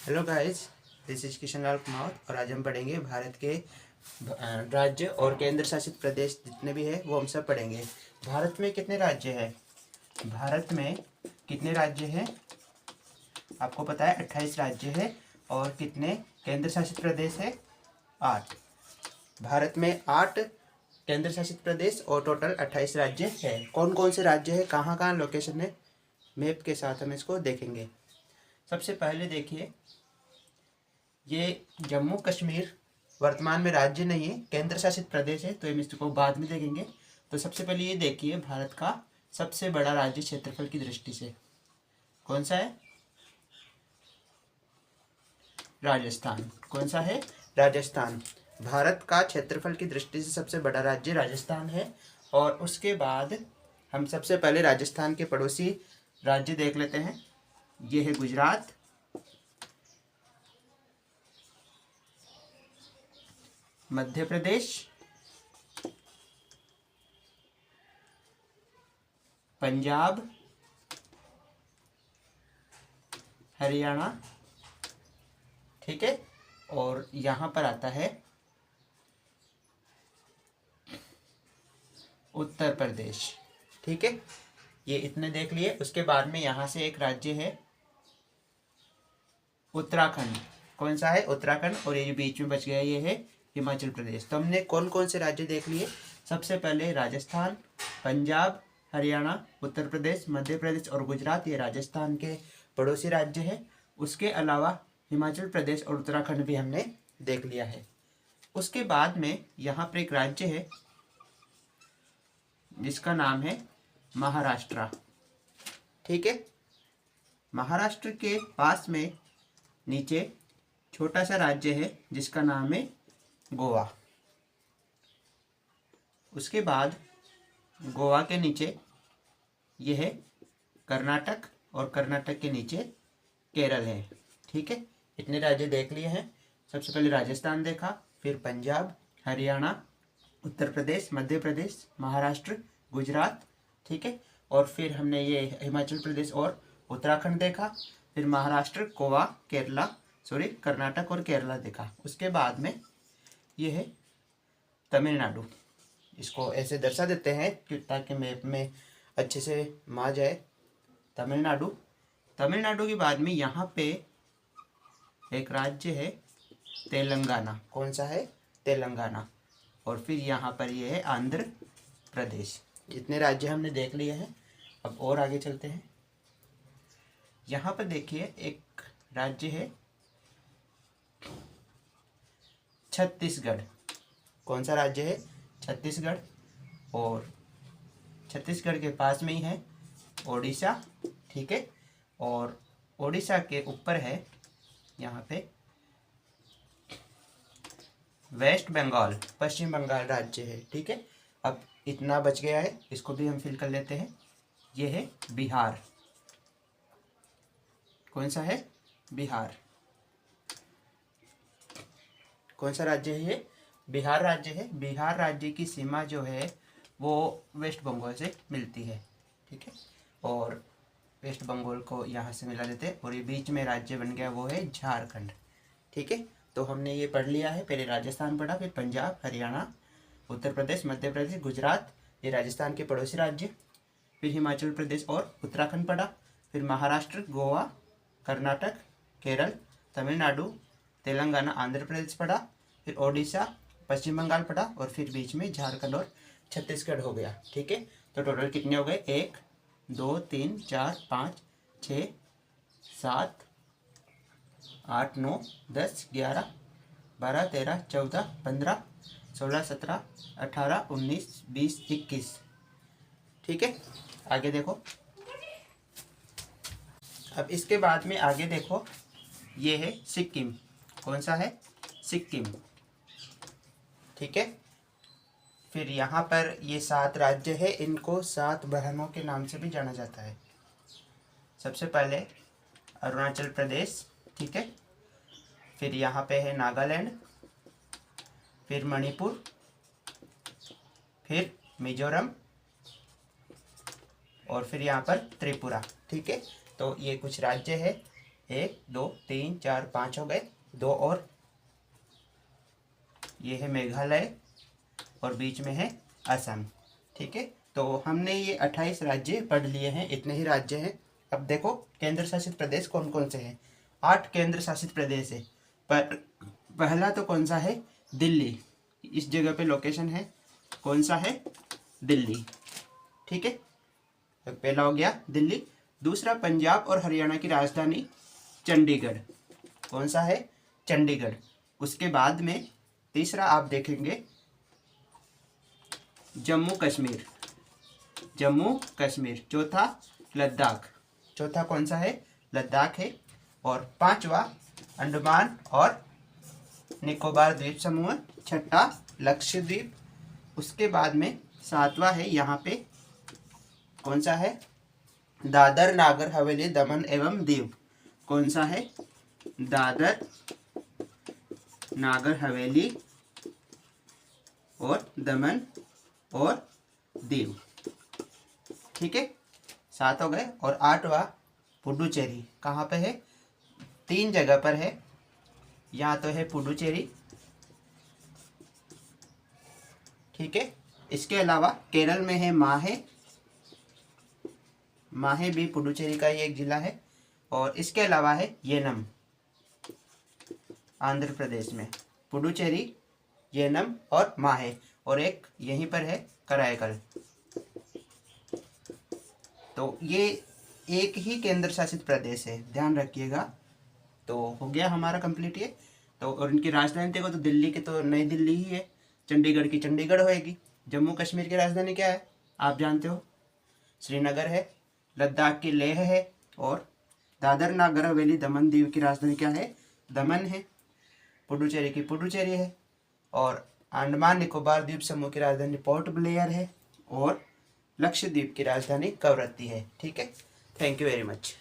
Hello guys, this is Kishan Lal Kumar और आज हम पढ़ेंगे भारत के राज्य और केंद्र शासित प्रदेश जितने भी है वो हम सब पढ़ेंगे। भारत में कितने राज्य हैं? भारत में कितने राज्य हैं? आपको पता है 28 राज्य है। और कितने केंद्र शासित प्रदेश है? 8। भारत में 8 केंद्र शासित प्रदेश और टोटल 28 राज्य है। कौन कौन से राज्य है, कहाँ कहाँ लोकेशन है, मैप के साथ हम इसको देखेंगे। सबसे पहले देखिए, ये जम्मू कश्मीर वर्तमान में राज्य नहीं है, केंद्र शासित प्रदेश है, तो हम इसको बाद में देखेंगे। तो सबसे पहले ये देखिए, भारत का सबसे बड़ा राज्य क्षेत्रफल की दृष्टि से कौन सा है? राजस्थान। कौन सा है? राजस्थान। भारत का क्षेत्रफल की दृष्टि से सबसे बड़ा राज्य राजस्थान है। और उसके बाद हम सबसे पहले राजस्थान के पड़ोसी राज्य देख लेते हैं। ये है गुजरात, मध्य प्रदेश, पंजाब, हरियाणा, ठीक है। और यहाँ पर आता है उत्तर प्रदेश, ठीक है। ये इतने देख लिए। उसके बाद में यहाँ से एक राज्य है उत्तराखंड। कौन सा है? उत्तराखंड। और ये जो बीच में बच गया ये है हिमाचल प्रदेश। तो हमने कौन कौन से राज्य देख लिए? सबसे पहले राजस्थान, पंजाब, हरियाणा, उत्तर प्रदेश, मध्य प्रदेश और गुजरात, ये राजस्थान के पड़ोसी राज्य है। उसके अलावा हिमाचल प्रदेश और उत्तराखंड भी हमने देख लिया है। उसके बाद में यहाँ पर एक राज्य है जिसका नाम है महाराष्ट्र, ठीक है। महाराष्ट्र के पास में नीचे छोटा सा राज्य है जिसका नाम है गोवा। उसके बाद गोवा के नीचे यह है कर्नाटक और कर्नाटक के नीचे केरल है, ठीक है। इतने राज्य देख लिए हैं। सबसे पहले राजस्थान देखा, फिर पंजाब, हरियाणा, उत्तर प्रदेश, मध्य प्रदेश, महाराष्ट्र, गुजरात, ठीक है। और फिर हमने ये हिमाचल प्रदेश और उत्तराखंड देखा। फिर महाराष्ट्र, गोवा, केरला, कर्नाटक और केरला देखा। उसके बाद में ये है तमिलनाडु। इसको ऐसे दर्शा देते हैं ताकि मैप में अच्छे से मा जाए। तमिलनाडु। तमिलनाडु के बाद में यहाँ पे एक राज्य है तेलंगाना। कौन सा है? तेलंगाना। और फिर यहाँ पर ये है आंध्र प्रदेश। इतने राज्य हमने देख लिए हैं। अब और आगे चलते हैं। यहाँ पर देखिए एक राज्य है छत्तीसगढ़। कौन सा राज्य है? छत्तीसगढ़। और छत्तीसगढ़ के पास में ही है ओडिशा, ठीक है। और ओडिशा के ऊपर है यहाँ पे वेस्ट बंगाल, पश्चिम बंगाल राज्य है, ठीक है। अब इतना बच गया है, इसको भी हम फिल कर लेते हैं। ये है बिहार। कौन सा है? बिहार। कौन सा राज्य है ये? बिहार राज्य है। बिहार राज्य की सीमा जो है वो वेस्ट बंगाल से मिलती है, ठीक है। और वेस्ट बंगाल को यहाँ से मिला देते हैं। और ये बीच में राज्य बन गया वो है झारखंड, ठीक है। तो हमने ये पढ़ लिया है। पहले राजस्थान पढ़ा, फिर पंजाब, हरियाणा, उत्तर प्रदेश, मध्य प्रदेश, गुजरात, ये राजस्थान के पड़ोसी राज्य। फिर हिमाचल प्रदेश और उत्तराखंड पढ़ा। फिर महाराष्ट्र, गोवा, कर्नाटक, केरल, तमिलनाडु, तेलंगाना, आंध्र प्रदेश पढ़ा। फिर ओडिशा, पश्चिम बंगाल पढ़ा। और फिर बीच में झारखंड और छत्तीसगढ़ हो गया, ठीक है। तो टोटल कितने हो गए? 1 2 3 4 5 6 7 8 9 10 11 12 13 14 15 16 17 18 19 20 21, ठीक है। आगे देखो। अब इसके बाद में आगे देखो, ये है सिक्किम। कौन सा है? सिक्किम, ठीक है। फिर यहाँ पर ये 7 राज्य है, इनको 7 बहनों के नाम से भी जाना जाता है। सबसे पहले अरुणाचल प्रदेश, ठीक है। फिर यहाँ पे है नागालैंड, फिर मणिपुर, फिर मिजोरम और फिर यहाँ पर त्रिपुरा, ठीक है। तो ये कुछ राज्य है, 1 2 3 4 5 हो गए, 2 और। ये है मेघालय और बीच में है असम। ठीक है, तो हमने ये 28 राज्य पढ़ लिए हैं, इतने ही राज्य हैं। अब देखो केंद्र शासित प्रदेश कौन कौन से हैं। 8 केंद्र शासित प्रदेश है। पर पहला तो कौन सा है, दिल्ली। इस जगह पे लोकेशन है, कौन सा है, दिल्ली। ठीक है, तो पहला हो गया दिल्ली। दूसरा पंजाब और हरियाणा की राजधानी चंडीगढ़, कौन सा है, चंडीगढ़। उसके बाद में तीसरा आप देखेंगे जम्मू कश्मीर, जम्मू कश्मीर। चौथा लद्दाख, चौथा कौन सा है, लद्दाख है। और पांचवा अंडमान और निकोबार द्वीप समूह, छठा लक्षद्वीप। उसके बाद में सातवां है यहाँ पे, कौन सा है, दादर नागर हवेली दमन एवं दीव, कौन सा है, दादर नागर हवेली और दमन और दीव। ठीक है, 7 हो गए। और 8वां पुडुचेरी, कहाँ पे है, 3 जगह पर है। यहाँ तो है पुडुचेरी, ठीक है। इसके अलावा केरल में है माहे, माहे भी पुडुचेरी का ही एक जिला है। और इसके अलावा है येनम, आंध्र प्रदेश में, पुडुचेरी, येनम और माहे। और एक यहीं पर है कराईकल। तो ये एक ही केंद्र शासित प्रदेश है, ध्यान रखिएगा। तो हो गया हमारा कंप्लीट ये। तो और इनकी राजधानी देखो तो दिल्ली की तो नई दिल्ली ही है, चंडीगढ़ की चंडीगढ़ होएगी। जम्मू कश्मीर की राजधानी क्या है, आप जानते हो, श्रीनगर है। लद्दाख की लेह है। और दादर नागर हवेली दमन दीव की राजधानी क्या है, दमन है। पुडुचेरी की पुडुचेरी है। और अंडमान निकोबार द्वीप समूह की राजधानी पोर्ट ब्लेयर है। और लक्षद्वीप की राजधानी कवरत्ती है। ठीक है, थैंक यू वेरी मच।